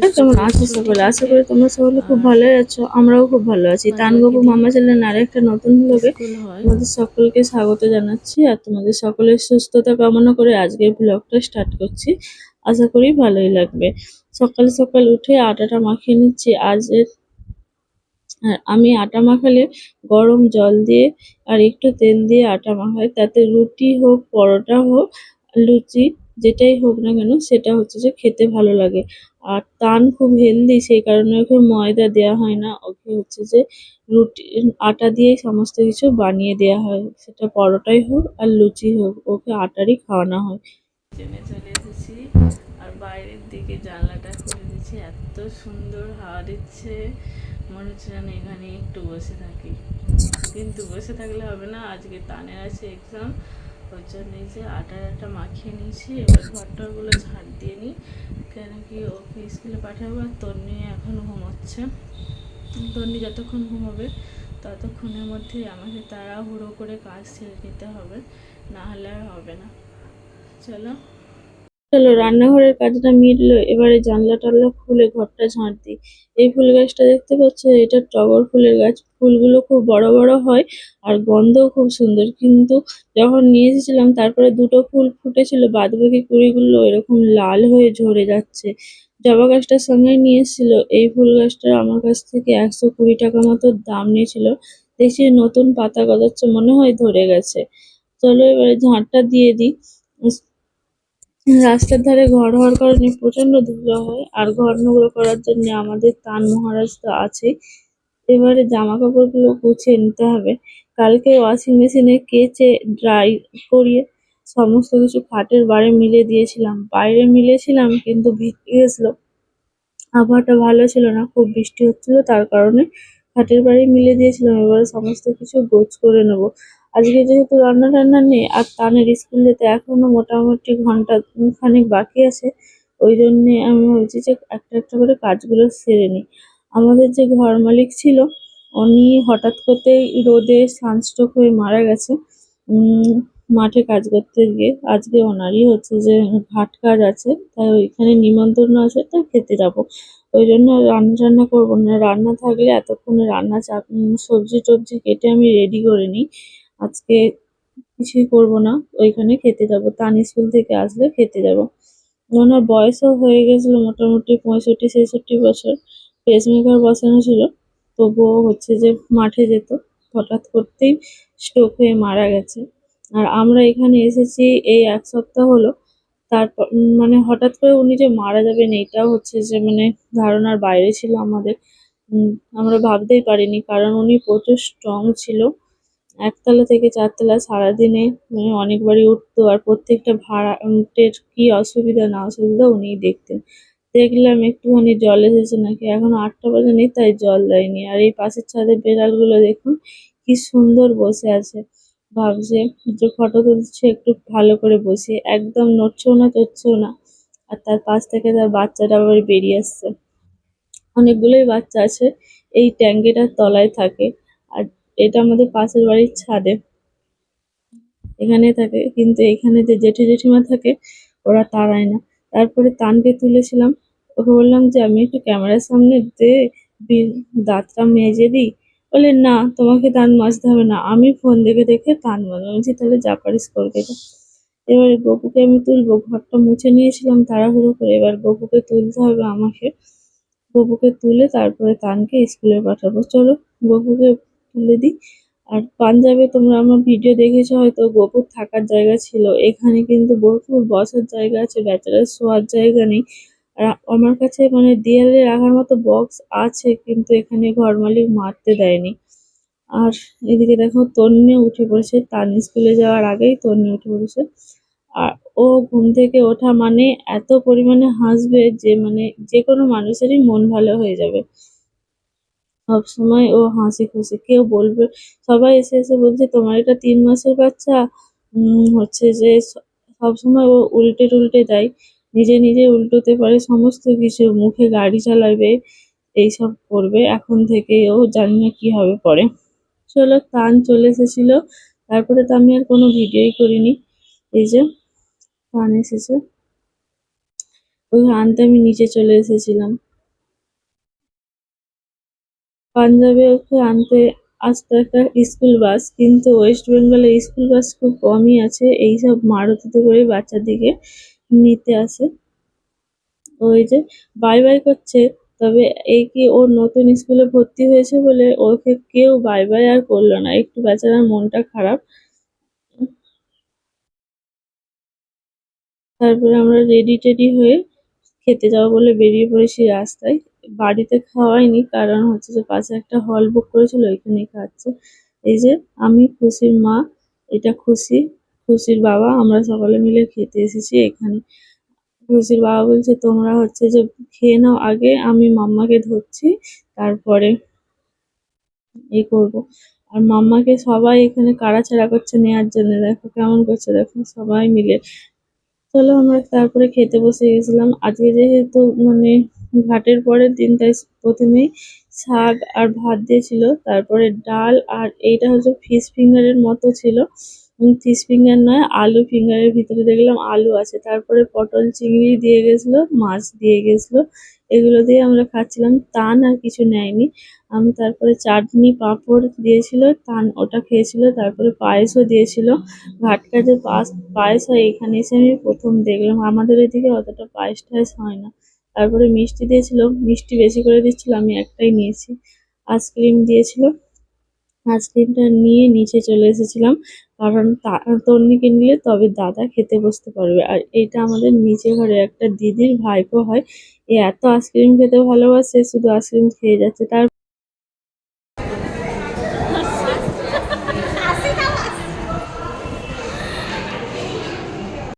কেমন আছো সকলে? আশা করি তোমরা সকলে খুব ভালোই আছো। আমরাও খুব ভালো আছি। তানগপু মামা চ্যানেলের আরেকটা নতুন ব্লগে তোমাদের সকলকে স্বাগত জানাচ্ছি আর তোমাদের সকলের সুস্থতা কামনা করে আজকের ব্লগটা স্টার্ট করছি। আশা করি ভালোই লাগবে। সকাল সকাল উঠে আটাটা মাখিয়ে নিচ্ছি। আমি আটা মাখালে গরম জল দিয়ে আর একটু তেল দিয়ে আটা মাখাই, তাতে রুটি হোক, পরোটা হোক, লুচি যেটাই হোক না কেন সেটা হচ্ছে যে খেতে ভালো লাগে। আর তান খুব হেলদি, সেই কারণে ওকে ময়দা দেওয়া হয় না, ওকে হচ্ছে যে রুটি আটা দিয়েই সমস্ত কিছু বানিয়ে দেওয়া হয়, সেটা পরোটাই হোক আর লুচি হোক, ওকে আটারই খাওয়ানো হয়। ট্রেনে চলে এসেছি আর বাইরের দিকে জানলাটা খুলে দিচ্ছি, এত সুন্দর হাওয়া দিচ্ছে, মনে হচ্ছে যেন এখানে একটু বসে থাকি। কিন্তু বসে থাকলে হবে না, আজকে তানের আছে এক্সাম, ওর জন্য যে আটা মাখিয়ে নিয়েছি। এবার ঘরটাগুলো ঝাড় দিয়ে নিই, কেন কি ওকে স্কুলে পাঠাবো। আর তন্নি এখন ঘুমোচ্ছে, তন্নি যতক্ষণ ঘুমোবে ততক্ষণের মধ্যে আমাকে তাড়াহুড়ো করে কাজ ছেড়ে নিতে হবে, না হলে আর হবে না। চলো রান্নাঘরের কাজটা মিটলো, এবারে জানলা টানলা খুলে ঘরটা ঝাঁট দিই। এই ফুল গাছটা দেখতে পাচ্ছ, এটা টগর ফুলের গাছ। ফুলগুলো খুব বড় বড় হয় আর গন্ধও খুব সুন্দর, কিন্তু যখন নিয়ে এসেছিলাম তারপরে দুটো ফুল ফুটেছিল, বাদ বাকি কুড়িগুলো এরকম লাল হয়ে ঝরে যাচ্ছে। জবা গাছটার সঙ্গে নিয়ে এসেছিল। এই ফুল গাছটা আমার কাছ থেকে 120 টাকা মতো দাম নিয়েছিল। দেখছি নতুন পাতা গজাচ্ছে, মনে হয় ধরে গেছে। চলো এবারে ঝাঁটটা দিয়ে দিই। রাস্তার ধারে ঘর হওয়ার কারণে প্রচন্ড ধুলো হয়, আর ঘর নোংরা করার জন্য আমাদের তান মহারাজ তো আছেই। এবারে জামা কাপড়গুলো গুছিয়ে নিতে হবে। কালকে ওয়াশিং মেশিনে কেচে ড্রাই করিয়ে সমস্ত কিছু খাটের বাইরে মিলে দিয়েছিলাম। বাইরে মিলেছিলাম কিন্তু ভিজে গেছিলো, আবহাওয়াটা ভালো ছিল না, খুব বৃষ্টি হচ্ছিল, তার কারণে খাটের বাড়ি মিলে দিয়েছিলাম। এবারে সমস্ত কিছু গোছ করে নেবো। আজকে যেহেতু রান্না টান্না নেই আর তানের স্কুল যেতে এখনো মোটামুটি ঘন্টা খানেক বাকি আছে, ওই জন্যে আমি ভাবছি যে একটা একটা করে কাজগুলো সেরে নিই। আমাদের যে ঘর মালিক ছিল, উনি হঠাৎ করতেই রোদে সানস্ট্রোক হয়ে মারা গেছে। মাঠে কাজ করতে গিয়ে। আজকে ওনারই হচ্ছে যে ঘাট কাজ আছে, তাই ওইখানে নিমন্ত্রণ আছে, তাই খেতে যাবো। ওই জন্য রান্না টান্না করবো না, রান্না থাকলে এতক্ষণে রান্না সবজি টবজি কেটে আমি রেডি করে নিই। আজকে কিছুই করবো না, ওইখানে খেতে যাবো, তান স্কুল থেকে আসলে খেতে যাবো। ওনার বয়সও হয়ে গেছিল মোটামুটি 65-66 বছর, পেসমেকার বসানো ছিল, তবুও হচ্ছে যে মাঠে যেত। হঠাৎ করতেই স্ট্রোক হয়ে মারা গেছে। আর আমরা এখানে এসেছি এই 1 সপ্তাহ হলো। তারপর মানে হঠাৎ করে উনি যে মারা যাবেন এটাও হচ্ছে যে মানে ধারণার বাইরে ছিল আমাদের। আমরা ভাবতেই পারিনি, কারণ উনি প্রচুর স্ট্রং ছিল। একতলা থেকে 4 তলা সারাদিনে মানে অনেকবারই উঠতো, আর প্রত্যেকটা ভাড়াটের কি অসুবিধা না অসুবিধা উনিই দেখতেন। দেখলাম একটুখানি জল এসেছে নাকি, এখনো 8টা বাজেনি তাই জল দেয়নি। আর এই পাশের ছাদের বেড়ালগুলো দেখুন কি সুন্দর বসে আছে, ভাবছে যে ফটো তুলছে একটু ভালো করে বসে, একদম নড়ছেও না চড়ছেও না। আর তার পাশ থেকে তার বাচ্চাটা আবার বেরিয়ে আসছে। অনেকগুলোই বাচ্চা আছে, এই ট্যাঙ্কিটার তলায় থাকে। আর এটা আমাদের পাশের বাড়ির ছাদে, এখানে থাকে, কিন্তু এখানে যে জেঠু জেঠিমা থাকে ওরা তাড়ায় না। তারপরে তানকে তুলেছিলাম, ওকে বললাম যে আমি একটু ক্যামেরার সামনে দে, দাঁতটা মেজে দিই। বলে না, তোমাকে দাঁত মাজতে হবে না, আমি ফোন দেখে দেখে দাঁত মাজবো। বলছি তাহলে যা পারিস করবে। এবারে গপুকে আমি তুলবো, ঘরটা মুছে নিয়েছিলাম তাড়াহুড়ো করে, এবার গপুকে তুলতে হবে আমাকে। গপুকে তুলে তারপরে তানকে স্কুলে পাঠাবো। চলো গপুকে তুলে দিই। আর পাঞ্জাবে তোমরা আমার ভিডিও দেখেছো হয়তো, গপুর থাকার জায়গা ছিল, এখানে কিন্তু প্রচুর বসার জায়গা আছে, ব্যাচেলার শোয়ার জায়গা নেই। আর আমার কাছে মানে দেয়ালে রাখার মতো বক্স আছে, কিন্তু এখানে ঘর মালিক মারতে দেয়নি। আর এদিকে দেখো তন্নি উঠে পড়েছে, তান স্কুলে যাওয়ার আগেই তন্নি উঠে পড়েছে। আর ও ঘুম থেকে ওঠা মানে এত পরিমাণে হাসবে যে মানে যে কোনো মানুষেরই মন ভালো হয়ে যাবে। সবসময় ও হাসি খুশি, কেউ বলবে, সবাই এসে এসে বলছে তোমার এটা 3 মাসের বাচ্চা। হচ্ছে যে সবসময় ও উল্টে টুল্টে দেয়, নিজে নিজে উল্টোতে পারে সমস্ত কিছু, মুখে গাড়ি চালাবে, এইসব করবে এখন থেকে, ও জানি না কি হবে পরে। চলো তান চলে এসেছিল, তারপরে তো আমি আর কোনো ভিডিওই করিনি। এই যে তান এসেছে, ওই আনতে আমি নিচে চলে এসেছিলাম। পাঞ্জাবে ওকে আনতে আসতো একটা স্কুল বাস, কিন্তু ওয়েস্ট বেঙ্গলে স্কুল বাস খুব কমই আছে, এইসব মারুতিতে করে বাচ্চাদিকে নিতে আসে। ওই যে বাই বাই করছে, তবে এই কি ওর নতুন স্কুলে ভর্তি হয়েছে বলে ওকে কেউ বাই বাই আর করলো না, একটু বেচারার মনটা খারাপ। তারপরে আমরা রেডি টেডি হয়ে খেতে যাবো বলে বেরিয়ে পড়েছি রাস্তায়। বাড়িতে খাওয়াইনি, কারণ হচ্ছে যে পাশে একটা হল বুক করেছিল, ওইখানেই খাচ্ছে। এই যে আমি, খুশির মা, এটা খুশি, খুশির বাবা, আমরা সকলে মিলে খেতে এসেছি এখানে। খুশির বাবা বলছে তোমরা হচ্ছে যে খেয়ে নাও আগে, আমি মাম্মাকে ধরছি, তারপরে করবো। আর মাম্মাকে সবাই এখানে কাড়াছাড়া করছে নেয়ার জন্য, দেখো কেমন করছে, দেখো সবাই মিলে। চলো আমরা তারপরে খেতে বসে গেছিলাম। আজকে যেহেতু মানে ঘাটের পরের দিন, তাই প্রথমেই শাক আর ভাত দিয়েছিল, তারপরে ডাল, আর এইটা হচ্ছে ফিশ ফিঙ্গারের মতো ছিল। ফিশ ফিঙ্গার নয়, আলু ফিঙ্গারের ভিতরে দেখলাম আলু আছে, তারপরে পটল চিংড়ি দিয়ে গেছিলো, মাছ দিয়ে গেছিলো, এগুলো দিয়ে আমরা খাচ্ছিলাম। তান আর কিছু নেয়নি। আমি তারপরে চাটনি পাঁপড় দিয়েছিল, তান ওটা খেয়েছিল, তারপরে পায়েসও দিয়েছিল। ঘাটকাজে পায়েস হয় এখানে এসে আমি প্রথম দেখলাম, আমাদের এদিকে অতটা পায়েস টায়েস হয় না। তারপরে মিষ্টি দিয়েছিল, মিষ্টি বেশি করে দিচ্ছিল, আমি একটাই নিয়েছি। আইসক্রিম দিয়েছিল, আইসক্রিমটা নিয়ে নিচে চলে এসেছিলাম, কারণ তন্নিকে নিলে তবে দাদা খেতে বসতে পারবে। আর এটা আমাদের নিচে ঘরে একটা দিদির ভাইপো হয়, এ এত আইসক্রিম খেতে ভালোবাসে, শুধু আইসক্রিম খেয়ে যাচ্ছে। তার